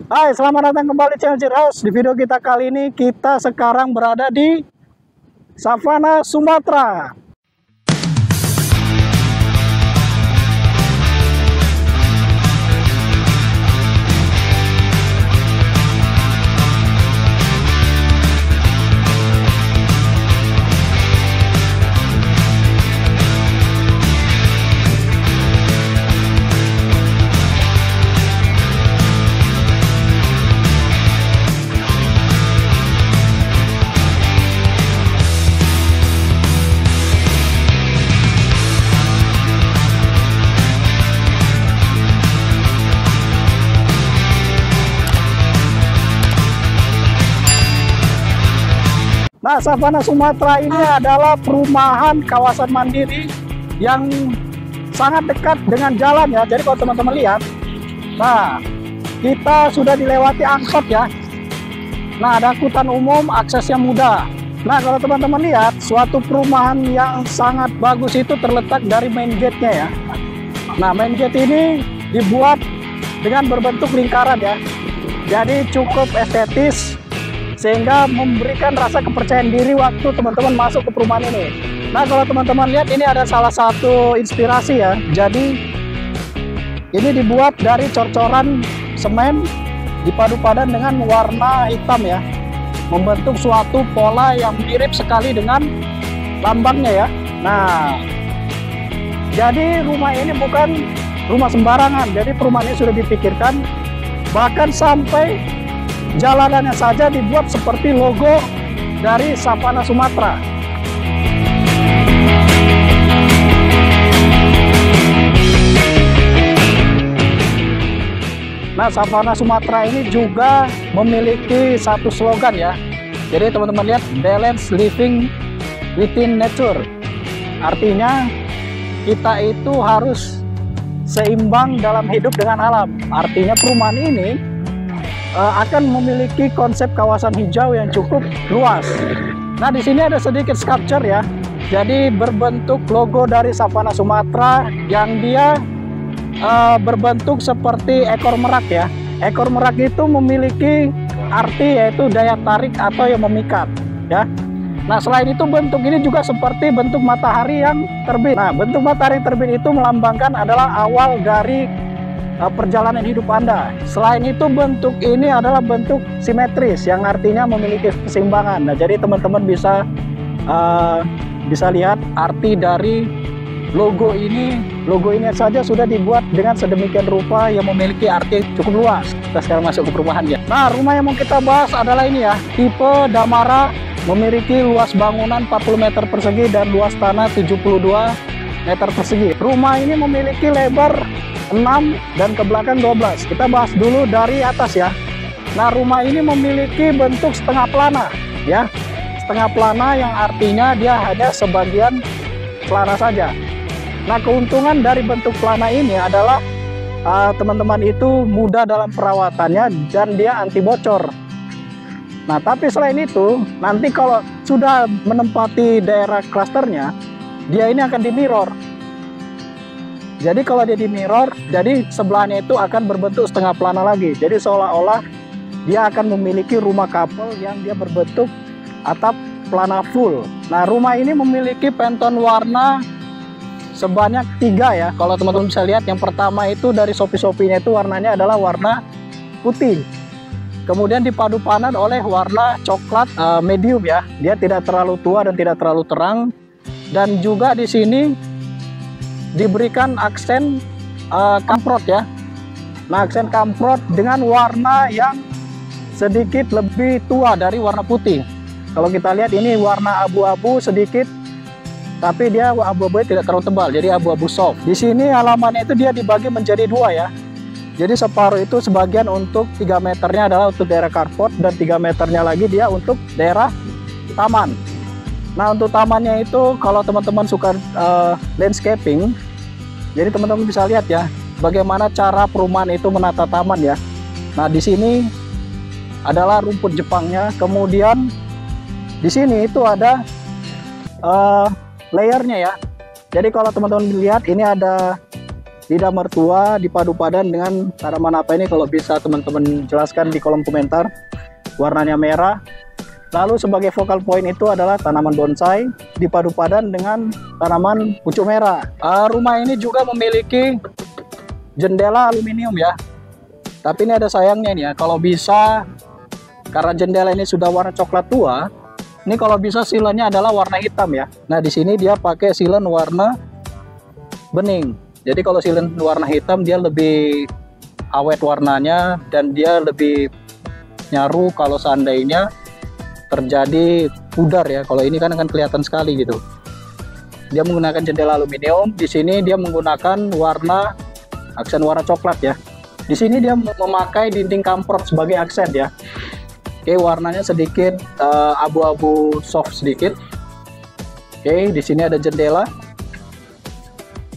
Hai, selamat datang kembali di channel House. Di video kita kali ini, kita sekarang berada di Savana, Sumatera. Nah, Savana Sumatera ini adalah perumahan kawasan mandiri yang sangat dekat dengan jalan ya. Jadi kalau teman-teman lihat, nah kita sudah dilewati angkot ya. Nah, ada angkutan umum, aksesnya mudah. Nah, kalau teman-teman lihat, suatu perumahan yang sangat bagus itu terletak dari main gate-nya ya. Nah, main gate ini dibuat dengan berbentuk lingkaran ya. Jadi cukup estetis, sehingga memberikan rasa kepercayaan diri waktu teman-teman masuk ke perumahan ini. Nah, kalau teman-teman lihat, ini ada salah satu inspirasi ya. Jadi ini dibuat dari cor-coran semen dipadu padan dengan warna hitam ya, membentuk suatu pola yang mirip sekali dengan lambangnya ya. Nah, jadi rumah ini bukan rumah sembarangan. Jadi perumahan ini sudah dipikirkan, bahkan sampai jalanannya saja dibuat seperti logo dari Savana Sumatera. Nah, Savana Sumatera ini juga memiliki satu slogan ya. Jadi teman-teman lihat, balance living within nature. Artinya kita itu harus seimbang dalam hidup dengan alam. Artinya perumahan ini akan memiliki konsep kawasan hijau yang cukup luas. Nah, di sini ada sedikit sculpture ya. Jadi berbentuk logo dari Savana Sumatera yang dia berbentuk seperti ekor merak ya. Ekor merak itu memiliki arti yaitu daya tarik atau yang memikat ya. Nah, selain itu bentuk ini juga seperti bentuk matahari yang terbit. Nah, bentuk matahari terbit itu melambangkan adalah awal dari perjalanan hidup Anda. Selain itu, bentuk ini adalah bentuk simetris yang artinya memiliki keseimbangan. Nah, jadi teman-teman bisa lihat arti dari logo ini. Logo ini saja sudah dibuat dengan sedemikian rupa yang memiliki arti cukup luas. Kita sekarang masuk ke perumahannya. Nah, rumah yang mau kita bahas adalah ini ya, tipe Damara, memiliki luas bangunan 40 meter persegi dan luas tanah 72 meter persegi. Rumah ini memiliki lebar 6 dan ke belakang 12. Kita bahas dulu dari atas ya. Nah, rumah ini memiliki bentuk setengah plana ya. Setengah plana yang artinya dia hanya sebagian plana saja. Nah, keuntungan dari bentuk plana ini adalah teman-teman itu mudah dalam perawatannya dan dia anti bocor. Nah, tapi selain itu, nanti kalau sudah menempati daerah klasternya, dia ini akan di mirror. Jadi kalau dia di mirror, jadi sebelahnya itu akan berbentuk setengah plana lagi. Jadi seolah-olah dia akan memiliki rumah couple yang dia berbentuk atap plana full. Nah, rumah ini memiliki Pantone warna sebanyak 3 ya. Kalau teman-teman bisa lihat, yang pertama itu dari Shopee-nya itu warnanya adalah warna putih. Kemudian dipadu padan oleh warna coklat medium ya. Dia tidak terlalu tua dan tidak terlalu terang. Dan juga di sini diberikan aksen kamprot ya. Nah, aksen kamprot dengan warna yang sedikit lebih tua dari warna putih. Kalau kita lihat ini warna abu-abu sedikit, tapi dia abu-abu tidak terlalu tebal, jadi abu-abu soft. Di sini halamannya itu dia dibagi menjadi 2 ya. Jadi separuh itu sebagian untuk 3 meternya adalah untuk daerah carport dan 3 meternya lagi dia untuk daerah taman. Nah, untuk tamannya itu kalau teman-teman suka landscaping, jadi teman-teman bisa lihat ya bagaimana cara perumahan itu menata taman ya. Nah, di sini adalah rumput Jepangnya, kemudian di sini itu ada layernya ya. Jadi kalau teman-teman lihat, ini ada lidah mertua dipadu padan dengan tanaman apa ini, kalau bisa teman-teman jelaskan di kolom komentar. Warnanya merah. Lalu sebagai focal point itu adalah tanaman bonsai dipadu padan dengan tanaman pucuk merah. Rumah ini juga memiliki jendela aluminium ya. Tapi ini ada sayangnya nih ya, kalau bisa, karena jendela ini sudah warna coklat tua, ini kalau bisa silennya adalah warna hitam ya. Nah di sini dia pakai silen warna bening. Jadi kalau silen warna hitam dia lebih awet warnanya, dan dia lebih nyaru kalau seandainya terjadi pudar ya. Kalau ini kan akan kelihatan sekali gitu. Dia menggunakan jendela aluminium. Di sini dia menggunakan aksen warna coklat ya. Di sini dia memakai dinding kamprot sebagai aksen ya. Oke, warnanya sedikit abu-abu soft sedikit. Oke, di sini ada jendela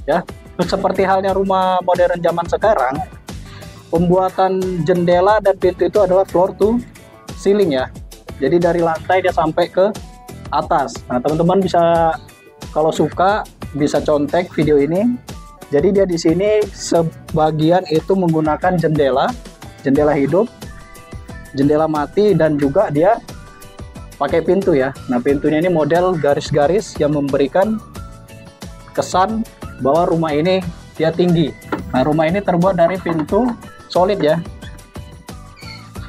ya. Seperti halnya rumah modern zaman sekarang, pembuatan jendela dan pintu itu adalah floor to ceiling ya. Jadi dari lantai dia sampai ke atas. Nah teman-teman bisa, kalau suka bisa contek video ini. Jadi dia di sini sebagian itu menggunakan jendela hidup, jendela mati, dan juga dia pakai pintu ya. Nah pintunya ini model garis-garis yang memberikan kesan bahwa rumah ini dia tinggi. Nah rumah ini terbuat dari pintu solid ya.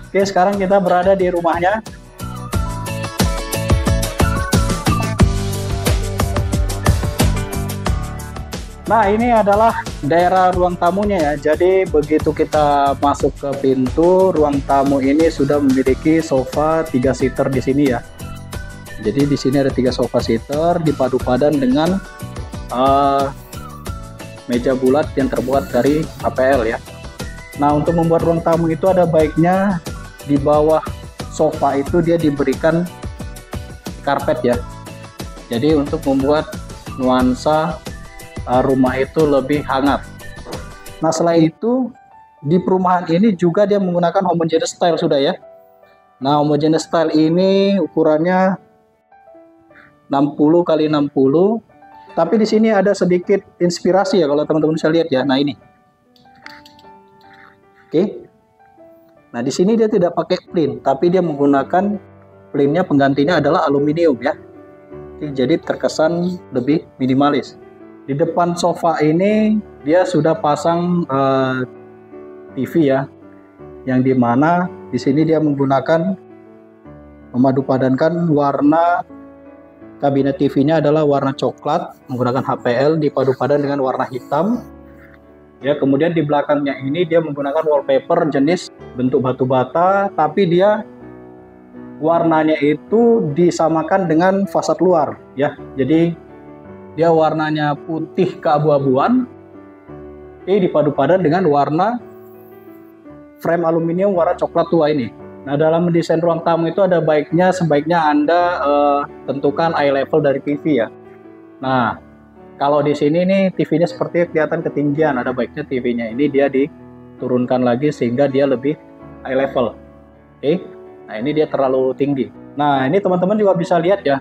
Oke, sekarang kita berada di rumahnya. Nah ini adalah daerah ruang tamunya ya. Jadi begitu kita masuk ke pintu ruang tamu ini sudah memiliki sofa 3 seater di sini ya. Jadi di sini ada 3 sofa seater dipadu padan dengan meja bulat yang terbuat dari HPL ya. Nah untuk membuat ruang tamu itu ada baiknya di bawah sofa itu dia diberikan karpet ya. Jadi untuk membuat nuansa rumah itu lebih hangat. Nah selain itu di perumahan ini juga dia menggunakan homogeneous style sudah ya. Nah homogeneous style ini ukurannya 60 kali 60. Tapi di sini ada sedikit inspirasi ya, kalau teman-teman bisa lihat ya. Nah ini, oke. Nah di sini dia tidak pakai plin, tapi dia menggunakan plinnya, penggantinya adalah aluminium ya. Oke, jadi terkesan lebih minimalis. Di depan sofa ini dia sudah pasang TV ya, yang dimana di sini dia menggunakan memadupadankan warna. Kabinet TV-nya adalah warna coklat menggunakan HPL dipadu padan dengan warna hitam. Ya, kemudian di belakangnya ini dia menggunakan wallpaper jenis bentuk batu bata, tapi dia warnanya itu disamakan dengan fasad luar ya. Jadi dia warnanya putih keabu-abuan, dipadu padan dengan warna frame aluminium warna coklat tua ini. Nah dalam mendesain ruang tamu itu ada sebaiknya Anda tentukan eye level dari TV ya. Nah kalau di sini nih TV-nya seperti kelihatan ketinggian, ada baiknya TV-nya ini dia diturunkan lagi sehingga dia lebih eye level. Oke, nah ini dia terlalu tinggi. Nah ini teman-teman juga bisa lihat ya.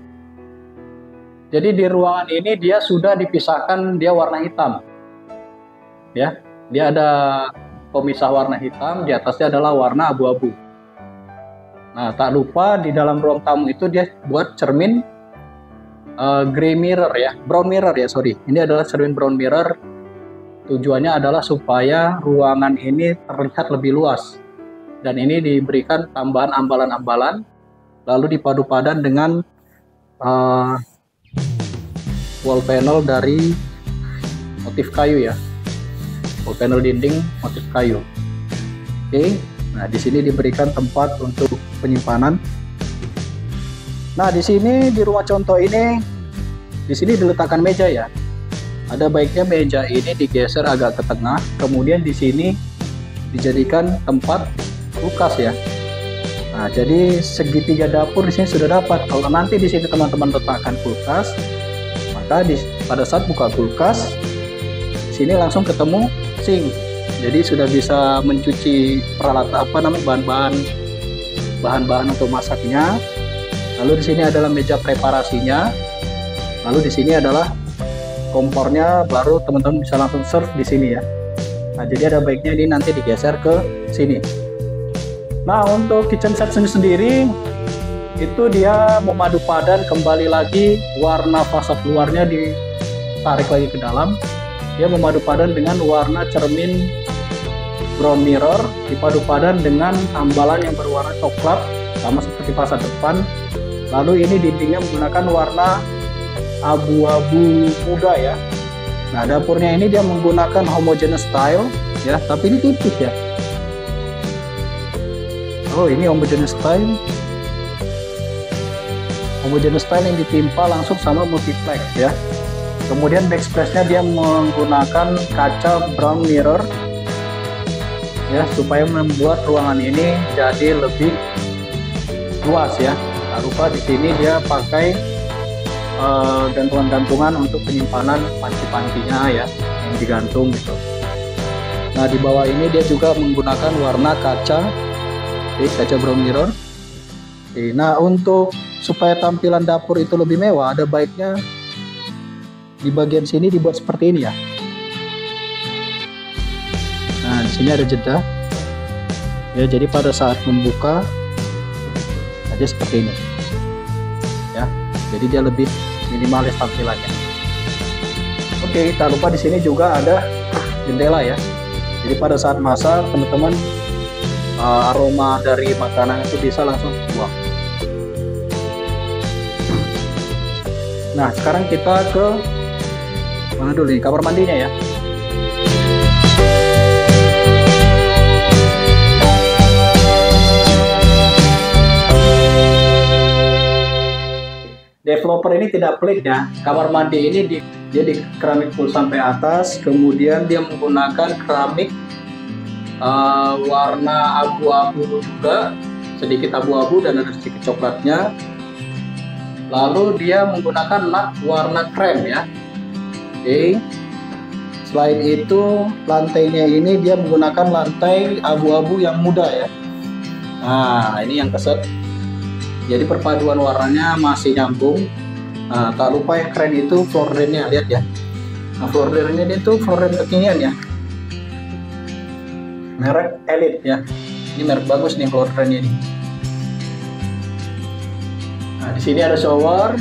Jadi di ruangan ini dia sudah dipisahkan, dia warna hitam. Ya, dia ada pemisah warna hitam, di atasnya adalah warna abu-abu. Nah, tak lupa di dalam ruang tamu itu dia buat cermin gray mirror ya, brown mirror ya, sorry. Ini adalah cermin brown mirror. Tujuannya adalah supaya ruangan ini terlihat lebih luas. Dan ini diberikan tambahan ambalan-ambalan, lalu dipadu padan dengan wall panel dari motif kayu ya. Wall panel dinding motif kayu. Oke. Nah, di sini diberikan tempat untuk penyimpanan. Nah, di sini di rumah contoh ini, di sini diletakkan meja ya. Ada baiknya meja ini digeser agak ke tengah, kemudian di sini dijadikan tempat kulkas ya. Nah, jadi segitiga dapur di sini sudah dapat. Kalau nanti di sini teman-teman letakkan kulkas, maka pada saat buka kulkas, di sini langsung ketemu sink. Jadi sudah bisa mencuci peralatan bahan-bahan untuk masaknya. Lalu di sini adalah meja preparasinya. Lalu di sini adalah kompornya, baru teman-teman bisa langsung serve di sini ya. Nah, jadi ada baiknya ini nanti digeser ke sini. Nah, untuk kitchen set sendiri itu dia memadu padan, kembali lagi warna fasad luarnya ditarik lagi ke dalam. Dia memadu padan dengan warna cermin brown mirror, dipadu padan dengan tambalan yang berwarna coklat sama seperti fasad depan. Lalu ini dindingnya menggunakan warna abu-abu muda ya. Nah, dapurnya ini dia menggunakan homogeneous style ya, tapi ini tipis ya. Oh, ini homogeneous style. Homogeneous style yang ditimpa langsung sama multiplex ya. Kemudian backsplash-nya dia menggunakan kaca brown mirror ya, supaya membuat ruangan ini jadi lebih luas ya. Tak lupa di sini dia pakai gantungan-gantungan untuk penyimpanan panci-pancinya ya, yang digantung gitu. Nah, di bawah ini dia juga menggunakan warna kaca, kaca brown mirror. Nah, untuk supaya tampilan dapur itu lebih mewah, ada baiknya di bagian sini dibuat seperti ini ya. Nah, di sini ada jeda ya, jadi pada saat membuka aja seperti ini ya, jadi dia lebih minimalis tampilannya. Oke, tak lupa di sini juga ada jendela ya, jadi pada saat masak teman-teman aroma dari makanan itu bisa langsung keluar. Nah, sekarang kita ke mana dulu nih, kamar mandinya ya. Developer ini tidak pelit ya. Kamar mandi ini dia di keramik full sampai atas, kemudian dia menggunakan keramik warna abu-abu juga, sedikit abu-abu dan ada sedikit coklatnya. Lalu dia menggunakan lat warna krem ya. Oke. Selain itu lantainya ini dia menggunakan lantai abu-abu yang muda ya. Nah, ini yang keset. Jadi perpaduan warnanya masih nyambung. Nah, tak lupa yang keren itu floor drainnya, lihat ya. Nah, floor drainnya itu floor drain kekinian ya. Merek Elite ya. Ini merek bagus nih floor drainnya ini. Nah, di sini ada shower.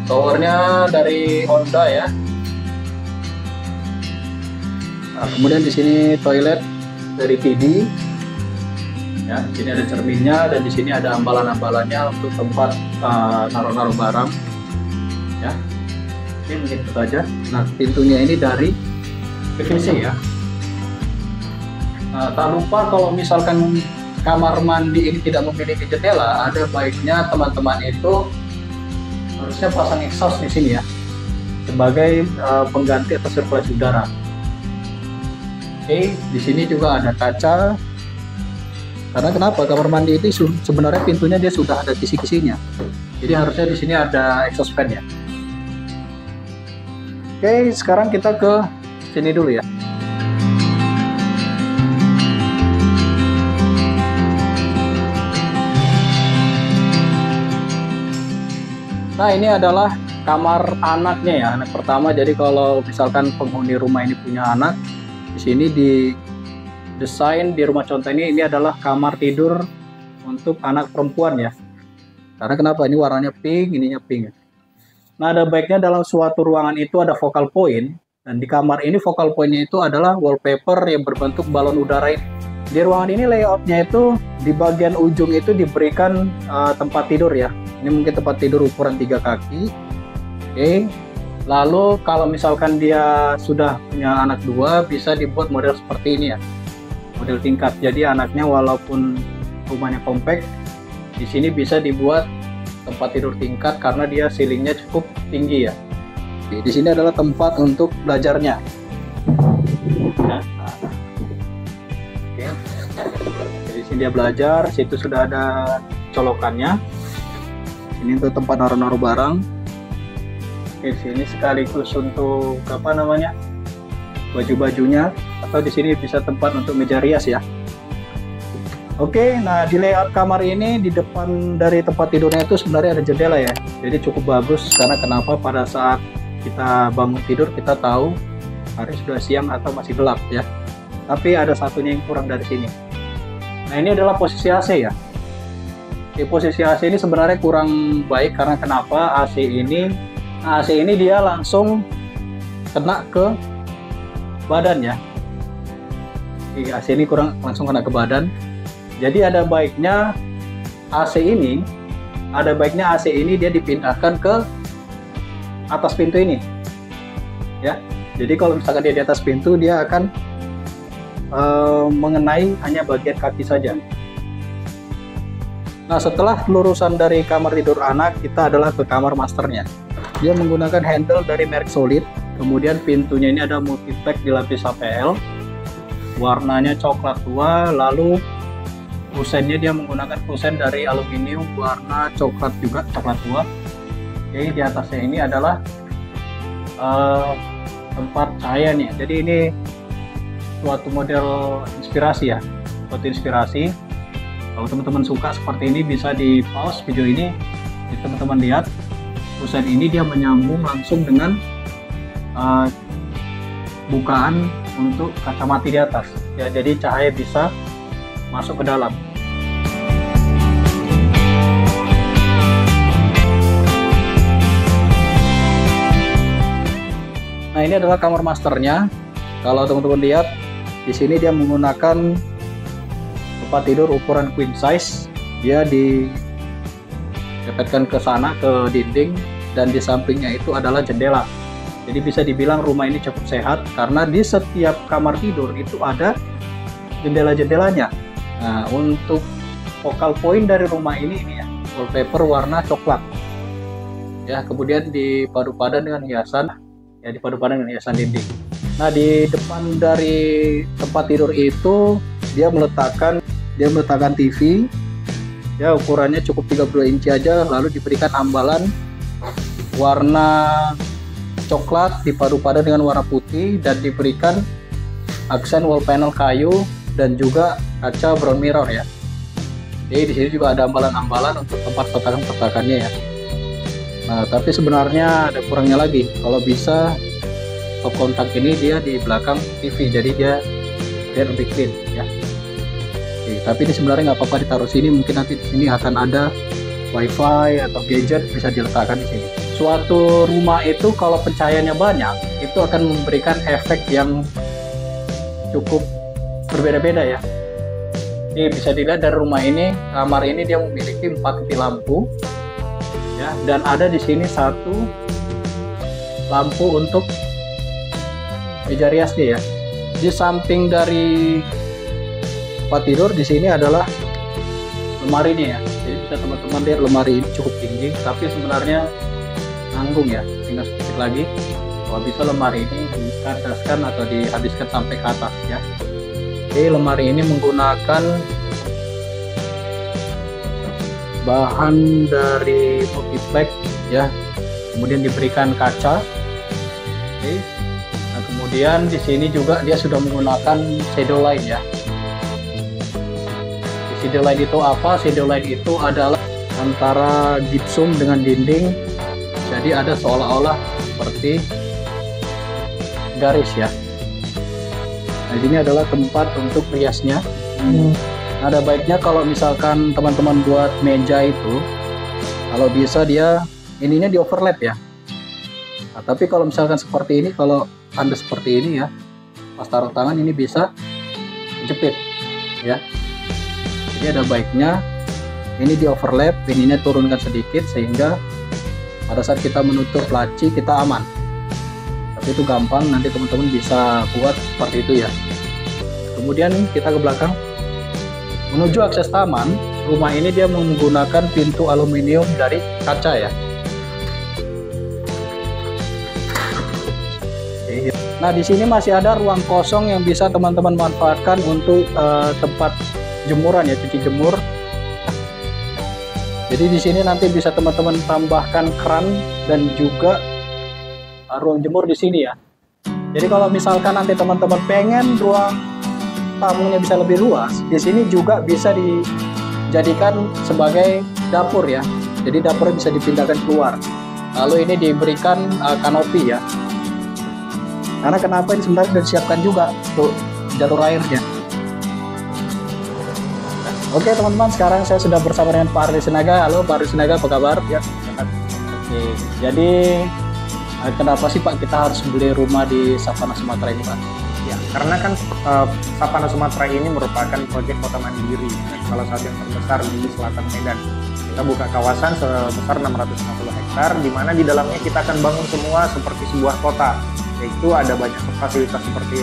Showernya dari Honda ya. Nah, kemudian di sini toilet dari TD. Ya, di sini ada cerminnya dan di sini ada ambalan-ambalannya untuk tempat naruh-naruh barang. Ya, ini mungkin itu saja. Nah, pintunya ini dari PVC ya. Tak lupa kalau misalkan kamar mandi ini tidak memiliki jendela, ada baiknya teman-teman itu harusnya pasang exhaust di sini ya, sebagai pengganti atau sirkulasi udara. Oke, di sini juga ada kaca. Karena kenapa? Kamar mandi itu sebenarnya pintunya dia sudah ada kisi-kisinya. Jadi harusnya di sini ada exhaust fan ya. Oke, sekarang kita ke sini dulu ya. Nah, ini adalah kamar anaknya ya, anak pertama. Jadi kalau misalkan penghuni rumah ini punya anak, di sini di desain di rumah contoh ini adalah kamar tidur untuk anak perempuan ya. Karena kenapa? Ini warnanya pink, ininya pink. Nah, ada baiknya dalam suatu ruangan itu ada focal point, dan di kamar ini focal pointnya itu adalah wallpaper yang berbentuk balon udara ini. Di ruangan ini layoutnya itu di bagian ujung itu diberikan tempat tidur ya. Ini mungkin tempat tidur ukuran 3 kaki. Oke. Lalu kalau misalkan dia sudah punya anak 2, bisa dibuat model seperti ini ya. Model tingkat. Jadi anaknya walaupun rumahnya kompak, di sini bisa dibuat tempat tidur tingkat karena dia ceilingnya cukup tinggi ya. Oke, di sini adalah tempat untuk belajarnya. Ya. Oke. Jadi di sini dia belajar, situ sudah ada colokannya. Ini untuk tempat naruh-naruh barang. Oke, sini sekaligus untuk apa namanya, baju-bajunya, atau di sini bisa tempat untuk meja rias ya. Oke, nah di layout kamar ini di depan dari tempat tidurnya itu sebenarnya ada jendela ya. Jadi cukup bagus karena kenapa? Pada saat kita bangun tidur kita tahu hari sudah siang atau masih gelap ya. Tapi ada satunya yang kurang dari sini. Nah, ini adalah posisi AC ya. Di posisi AC ini sebenarnya kurang baik karena kenapa? AC ini dia langsung kena ke badan ya. AC ini langsung kena ke badan. Jadi ada baiknya AC ini dia dipindahkan ke atas pintu ini ya. Jadi kalau misalkan dia di atas pintu, dia akan mengenai hanya bagian kaki saja. Nah, setelah lurusan dari kamar tidur anak, kita adalah ke kamar masternya. Dia menggunakan handle dari merek Solid. Kemudian pintunya ini ada multipack dilapis APL, warnanya coklat tua. Lalu kusennya dia menggunakan kusen dari aluminium warna coklat juga, coklat tua. Oke, di atasnya ini adalah tempat cahaya nih. Jadi ini suatu model inspirasi ya, suatu inspirasi. Kalau teman-teman suka seperti ini, bisa di pause video ini, teman-teman lihat kusen ini dia menyambung langsung dengan bukaan untuk kacamata di atas ya, jadi cahaya bisa masuk ke dalam. Nah, ini adalah kamar masternya. Kalau teman-teman lihat di sini dia menggunakan tempat tidur ukuran queen size. Dia didekatkan ke sana ke dinding, dan di sampingnya itu adalah jendela. Jadi bisa dibilang rumah ini cukup sehat karena di setiap kamar tidur itu ada jendela-jendelanya. Nah, untuk focal point dari rumah ini ya, wallpaper warna coklat. Ya, kemudian dipadu-padan dengan hiasan dinding. Nah, di depan dari tempat tidur itu dia meletakkan TV. Ya, ukurannya cukup 32 inci aja, lalu diberikan ambalan warna coklat dipadu-padan dengan warna putih, dan diberikan aksen wall panel kayu dan juga kaca brown mirror ya. Jadi di sini juga ada ambalan-ambalan untuk tempat petakan-petakannya ya. Nah, tapi sebenarnya ada kurangnya lagi. Kalau bisa top kontak ini dia di belakang TV, jadi dia lebih clean ya. Oke, tapi ini sebenarnya nggak apa-apa ditaruh sini. Mungkin nanti di sini akan ada wifi atau gadget, bisa diletakkan di sini. Suatu rumah itu kalau pencahayaannya banyak, itu akan memberikan efek yang cukup berbeda-beda ya. Ini bisa dilihat dari rumah ini, kamar ini dia memiliki 4 titik lampu ya, dan ada di sini 1 lampu untuk meja riasnya ya. Di samping dari tempat tidur di sini adalah lemarinya ya. Jadi bisa teman-teman lihat lemari ini cukup tinggi, tapi sebenarnya nanggung ya, tinggal sedikit lagi. Kalau bisa lemari ini dikardaskan atau dihabiskan sampai ke atas ya. Oke, lemari ini menggunakan bahan dari multipack ya, kemudian diberikan kaca. Oke. Nah, kemudian di sini juga dia sudah menggunakan shadow light ya. Shadow light itu apa? Shadow light itu adalah antara gypsum dengan dinding, jadi ada seolah-olah seperti garis ya. Nah, ini adalah tempat untuk riasnya. Ada baiknya kalau misalkan teman-teman buat meja itu, kalau bisa dia ininya di overlap ya. Nah, tapi kalau misalkan seperti ini, kalau Anda seperti ini ya, pas taruh tangan ini bisa jepit ya. Jadi ada baiknya ini di overlap, ininya turunkan sedikit sehingga pada saat kita menutup laci kita aman. Tapi itu gampang, nanti teman-teman bisa buat seperti itu ya. Kemudian kita ke belakang menuju akses taman. Rumah ini dia menggunakan pintu aluminium dari kaca ya. Nah, di sini masih ada ruang kosong yang bisa teman-teman manfaatkan untuk tempat jemuran ya, cuci jemur. Jadi di sini nanti bisa teman-teman tambahkan keran dan juga ruang jemur di sini ya. Jadi kalau misalkan nanti teman-teman pengen ruang tamunya bisa lebih luas, di sini juga bisa dijadikan sebagai dapur ya. Jadi dapurnya bisa dipindahkan keluar. Lalu ini diberikan kanopi ya. Karena kenapa ini sebenarnya sudah disiapkan juga untuk jalur airnya. Oke teman-teman, sekarang saya sudah bersama dengan Pak Ardi Sinaga. Halo Pak Ardi Sinaga, apa kabar? Ya. Oke, jadi kenapa sih Pak kita harus beli rumah di Savana Sumatera ini Pak? Ya, karena kan Savana Sumatera ini merupakan proyek kota mandiri dan salah satu yang terbesar di selatan Medan. Kita buka kawasan sebesar 650 hektar, di mana di dalamnya kita akan bangun semua seperti sebuah kota, yaitu ada banyak fasilitas seperti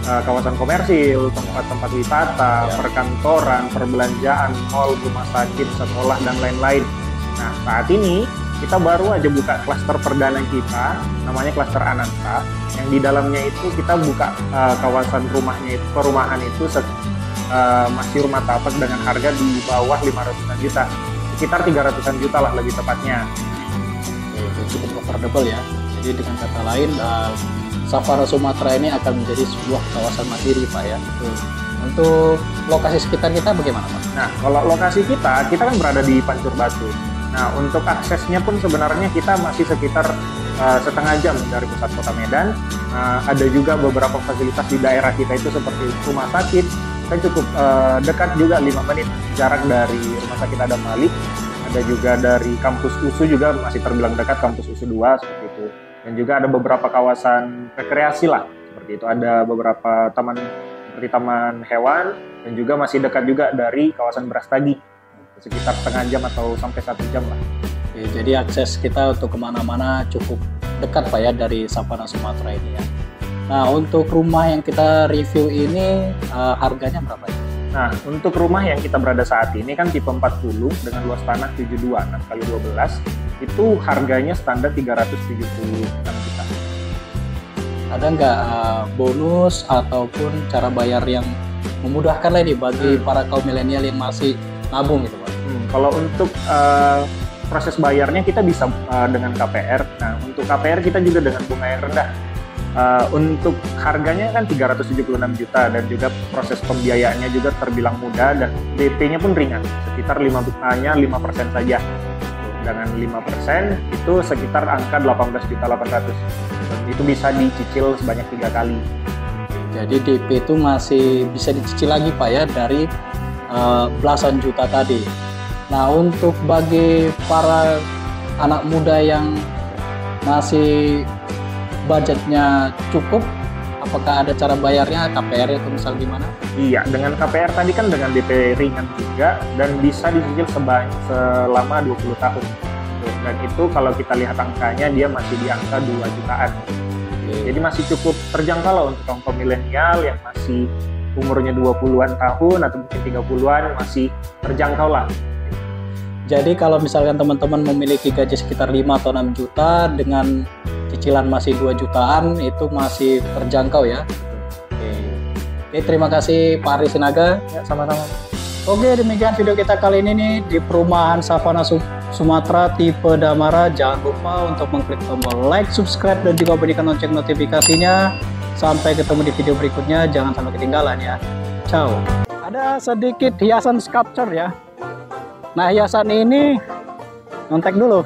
kawasan komersil, tempat-tempat wisata, perkantoran, perbelanjaan, mal, rumah sakit, sekolah, dan lain-lain. Nah, saat ini kita baru aja buka klaster perdana kita, namanya klaster Ananta, yang di dalamnya itu kita buka kawasan perumahan itu masih rumah tapak dengan harga di bawah 500-an juta, sekitar 300-an juta lah lebih tepatnya. Itu cukup affordable ya. Jadi dengan kata lain, Savana Sumatera ini akan menjadi sebuah kawasan mandiri Pak ya. Untuk lokasi sekitar kita bagaimana Pak? Nah, kalau lokasi kita kan berada di Pancur Batu. Nah, untuk aksesnya pun sebenarnya kita masih sekitar setengah jam dari pusat kota Medan. Ada juga beberapa fasilitas di daerah kita itu seperti rumah sakit. Kita cukup dekat juga 5 menit jarak dari rumah sakit Adam Malik. Ada juga dari kampus USU juga masih terbilang dekat, kampus USU 2 seperti itu. Dan juga ada beberapa kawasan rekreasi lah, seperti itu. Ada beberapa taman seperti taman hewan, dan juga masih dekat juga dari kawasan Brastagi, sekitar setengah jam atau sampai 1 jam lah. Oke, jadi akses kita untuk kemana-mana cukup dekat Pak ya dari Savana Sumatera ini ya. Nah, untuk rumah yang kita review ini harganya berapa ya? Nah, untuk rumah yang kita berada saat ini kan tipe 40 dengan luas tanah 72 6x12, itu harganya standar 376 juta. Ada nggak bonus ataupun cara bayar yang memudahkan lah nih bagi para kaum milenial yang masih nabung gitu Pak? Kalau untuk proses bayarnya kita bisa dengan KPR. Nah, untuk KPR kita juga dengan bunga yang rendah. Untuk harganya kan 376 juta dan juga proses pembiayaannya juga terbilang mudah dan DP-nya pun ringan, sekitar 5% saja. Dengan 5% itu sekitar angka 18.800.000. Itu bisa dicicil sebanyak 3 kali. Jadi DP itu masih bisa dicicil lagi Pak ya dari belasan juta tadi. Nah, untuk bagi para anak muda yang masih budgetnya cukup, apakah ada cara bayarnya, KPR itu misal gimana? Iya, dengan KPR tadi kan dengan DP ringan juga dan bisa dicicil selama 20 tahun. Dan itu kalau kita lihat angkanya dia masih di angka 2 jutaan. Jadi masih cukup terjangkau lah untuk kaum milenial yang masih umurnya 20-an tahun atau mungkin 30-an, masih terjangkau lah. Jadi kalau misalkan teman-teman memiliki gaji sekitar 5 atau 6 juta dengan cicilan masih 2 jutaan, itu masih terjangkau ya. Oke, terima kasih Pak Ardi Sinaga. Ya, sama-sama. Oke, demikian video kita kali ini nih di perumahan Savana Sumatera tipe Damara. Jangan lupa untuk mengklik tombol like, subscribe, dan juga bunyikan lonceng notifikasinya. Sampai ketemu di video berikutnya, jangan sampai ketinggalan ya. Ciao. Ada sedikit hiasan sculpture ya. Nah, hiasan ini nyontek dulu.